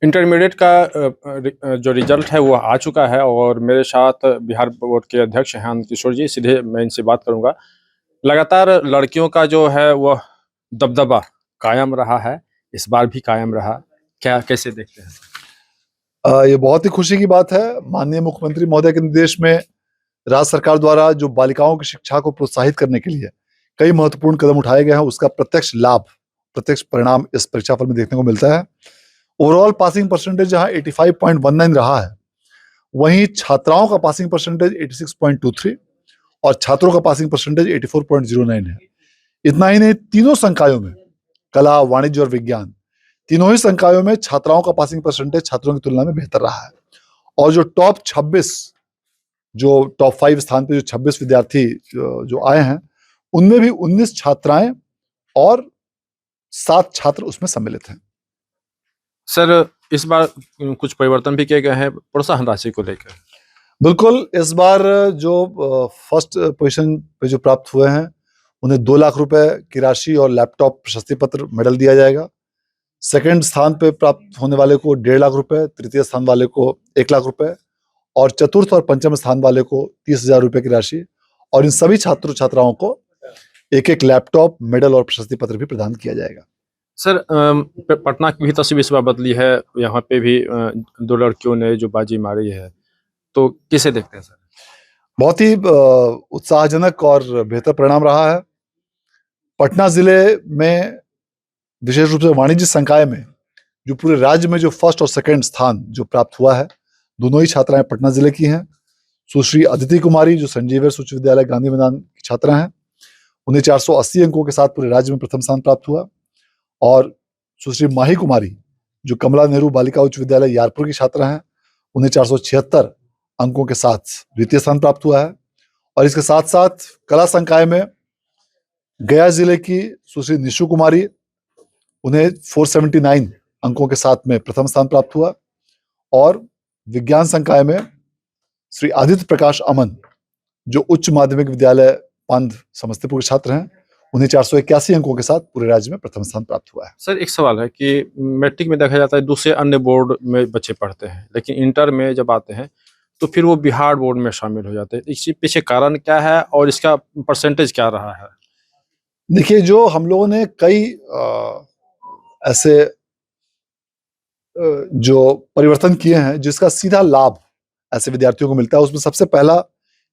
Intermediate का जो result है वो आ चुका है और मेरे साथ बिहार बोर्ड के अध्यक्ष हैं आनंद किशोर जी, सीधे मैं इनसे बात करूँगा। लगातार लड़कियों का जो है वह दबदबा कायम रहा है, इस बार भी कायम रहा। क्या कैसे देखते हैं? ये बहुत ही खुशी की बात है। माननीय मुख्यमंत्री महोदय के निर्देश में राज्य सरकार द्वारा जो बालिकाओं की शिक्षा को प्रोत्साहित करने के लिए कई महत्वपूर्ण कदम उठाए गए हैं, उसका प्रत्यक्ष लाभ, प्रत्यक्ष परिणाम इस परीक्षाफल में देखने को मिलता है। ओवरऑल पासिंग परसेंटेज जहां 85.19 रहा है, वहीं छात्राओं का पासिंग परसेंटेज 86.23 और छात्रों का पासिंग परसेंटेज 84.09 है। इतना ही नहीं, तीनों संकायों में, कला, वाणिज्य और विज्ञान, तीनों ही संकायों में छात्राओं का पासिंग परसेंटेज छात्रों की तुलना में बेहतर रहा है। और जो टॉप 5 स्थान पे जो 26 विद्यार्थी जो आए हैं, उनमें भी 19 छात्राएं और 7 छात्र उसमें सम्मिलित हैं। सर, इस बार कुछ परिवर्तन भी किए गए हैं प्रोत्साहन राशि को लेकर। बिल्कुल, इस बार जो फर्स्ट पोजीशन पे जो प्राप्त हुए हैं, उन्हें 2 लाख रुपए की राशि और लैपटॉप, प्रशस्ति पत्र, मेडल दिया जाएगा। सेकंड स्थान पे प्राप्त होने वाले को 1.5 लाख रुपए, तृतीय स्थान वाले को 1 लाख रुपए और चतुर्थ और पंचम स्थान वाले को 30,000 रुपए की राशि, और इन सभी छात्र छात्राओं को एक लैपटॉप, मेडल और प्रशस्ति पत्र भी प्रदान किया जाएगा। सर, पटना की भी तस्वीर इस बार बदली है। यहाँ पे भी 2 लड़कियों ने जो बाजी मारी है, तो किसे देखते हैं सर? बहुत ही उत्साहजनक और बेहतर परिणाम रहा है। पटना जिले में विशेष रूप से वाणिज्य संकाय में जो पूरे राज्य में जो फर्स्ट और सेकंड स्थान जो प्राप्त हुआ है, दोनों ही छात्राएं पटना जिले की हैं। सुश्री अदिति कुमारी जो संत जेवियर्स उच्च विद्यालय गांधी मैदान की छात्रा हैं, उन्हें 480 अंकों के साथ पूरे राज्य में प्रथम स्थान प्राप्त हुआ। और सुश्री माही कुमारी जो कमला नेहरू बालिका उच्च विद्यालय यारपुर की छात्रा हैं, उन्हें 476 अंकों के साथ द्वितीय स्थान प्राप्त हुआ है। और इसके साथ साथ कला संकाय में गया जिले की सुश्री निशु कुमारी, उन्हें 479 अंकों के साथ में प्रथम स्थान प्राप्त हुआ। और विज्ञान संकाय में श्री आदित्य प्रकाश अमन जो उच्च माध्यमिक विद्यालय पांध समस्तीपुर के छात्र हैं, उन्हें 481 अंकों के साथ पूरे राज्य में प्रथम स्थान प्राप्त हुआ है। सर, एक सवाल है कि मैट्रिक में देखा जाता है दूसरे अन्य बोर्ड में बच्चे पढ़ते हैं, लेकिन इंटर में जब आते हैं तो फिर वो बिहार बोर्ड में शामिल हो जाते हैं। इसके पीछे कारण क्या है और इसका परसेंटेज क्या रहा है? देखिए, जो हम लोगों ने कई ऐसे जो परिवर्तन किए हैं जिसका सीधा लाभ ऐसे विद्यार्थियों को मिलता है, उसमें सबसे पहला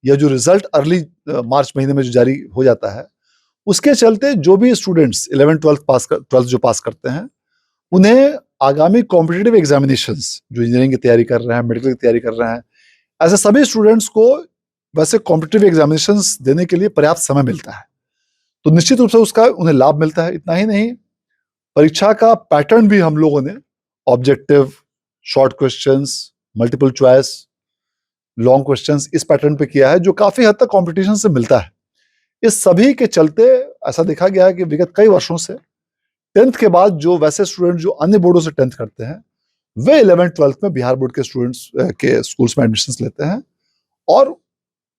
यह जो रिजल्ट अर्ली मार्च महीने में जो जारी हो जाता है, उसके चलते जो भी स्टूडेंट्स 11th जो पास करते हैं, उन्हें आगामी कॉम्पिटिटिव एग्जामिनेशंस जो इंजीनियरिंग की तैयारी कर रहे हैं, मेडिकल की तैयारी कर रहे हैं, ऐसे सभी स्टूडेंट्स को वैसे कॉम्पिटिटिव एग्जामिनेशंस देने के लिए पर्याप्त समय मिलता है, तो निश्चित रूप से उसका उन्हें लाभ मिलता है। इतना ही नहीं, परीक्षा का पैटर्न भी हम लोगों ने objective, short questions, multiple choice, long questions इस पैटर्न पे किया है, जो काफी हद तक कंपटीशन से मिलता है। इस सभी के चलते ऐसा देखा गया है कि विगत कई वर्षों से 10th के बाद जो वैसे स्टूडेंट जो अन्य बोर्डों से 10th करते हैं, वे 11th-12th में बिहार बोर्ड के स्टूडेंट्स के स्कूल्स में एडमिशंस लेते हैं और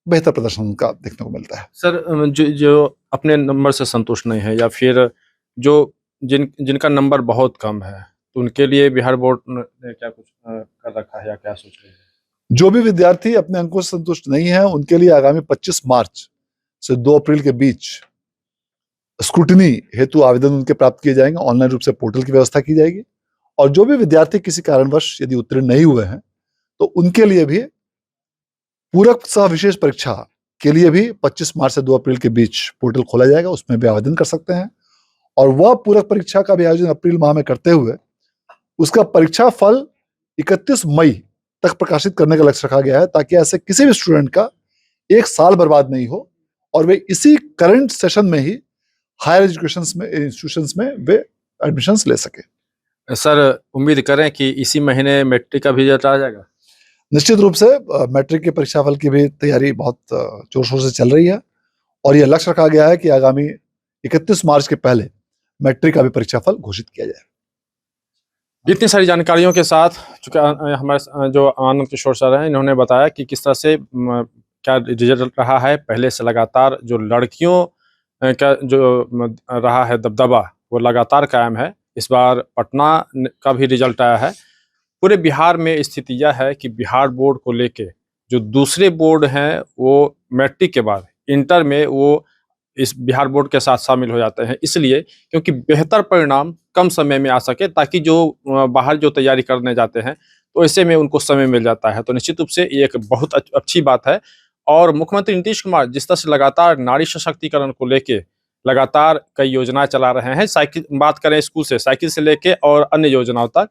बेहतर प्रदर्शन उनका देखने को मिलता है। सर, जो अपने नंबर से संतुष्ट नहीं है या फिर जो जिनका नंबर बहुत कम है, तो उनके लिए बिहार बोर्ड ने क्या कुछ कर रखा है या क्या सोच रही है? जो भी विद्यार्थी अपने अंकों से संतुष्ट नहीं है, उनके लिए आगामी 25 मार्च से 2 अप्रैल के बीच स्क्रूटनी हेतु आवेदन उनके प्राप्त किए जाएंगे। ऑनलाइन रूप से पोर्टल की व्यवस्था की जाएगी। और जो भी विद्यार्थी किसी कारणवश यदि उत्तीर्ण नहीं हुए हैं, तो उनके लिए भी पूरक सह विशेष परीक्षा के लिए भी 25 मार्च से 2 अप्रैल के बीच पोर्टल खोला जाएगा, उसमें भी आवेदन कर सकते हैं। और वह पूरक परीक्षा का भी आयोजन अप्रैल माह में करते हुए उसका परीक्षा फल 31 मई तक प्रकाशित करने का लक्ष्य रखा गया है, ताकि ऐसे किसी भी स्टूडेंट का 1 साल बर्बाद नहीं हो और वे इसी करंट सेशन में ही हायर एजुकेशन में इंस्टीट्यूशंस में वे एडमिशंस ले सके। सर, उम्मीद करें कि इसी महीने मैट्रिक का भी रिजल्ट आ जाएगा। निश्चित रूप से मैट्रिक के परीक्षाफल की भी तैयारी बहुत जोर शोर से चल रही है और यह लक्ष्य रखा गया है कि आगामी 31 मार्च के पहले मैट्रिक का भी परीक्षाफल घोषित किया जाए। इतनी सारी जानकारियों के साथ, चूंकि हमारे जो आनंद किशोर सर हैं, इन्होंने बताया कि किस तरह से क्या रिजल्ट रहा है। पहले से लगातार जो लड़कियों का जो रहा है दबदबा, वो लगातार कायम है। इस बार पटना का भी रिजल्ट आया है पूरे बिहार में स्थिति यह है कि बिहार बोर्ड को लेके जो दूसरे बोर्ड हैं वो मैट्रिक के बाद इंटर में वो इस बिहार बोर्ड के साथ शामिल हो जाते हैं, इसलिए क्योंकि बेहतर परिणाम कम समय में आ सके, ताकि जो बाहर जो तैयारी करने जाते हैं तो ऐसे में उनको समय मिल जाता है। तो निश्चित रूप से ये एक बहुत अच्छी बात है। और मुख्यमंत्री नीतीश कुमार जिस तरह से लगातार नारी सशक्तिकरण को लेके लगातार कई योजनाएं चला रहे हैं, साइकिल बात करें स्कूल से साइकिल से लेके और अन्य योजनाओं तक,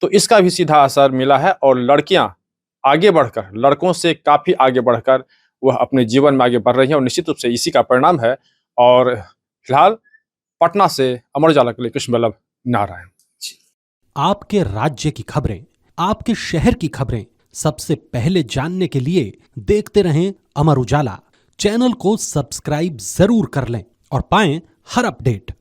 तो इसका भी सीधा असर मिला है। और लड़कियां आगे बढ़कर, लड़कों से काफी आगे बढ़कर वह अपने जीवन में आगे बढ़ रही हैं, और निश्चित रूप से इसी का परिणाम है। और फिलहाल पटना से अमर उजाला के लिए कृष्ण वल्लभ नारायण। आपके राज्य की खबरें, आपके शहर की खबरें सबसे पहले जानने के लिए देखते रहें अमर उजाला। चैनल को सब्सक्राइब जरूर कर लें और पाएं हर अपडेट।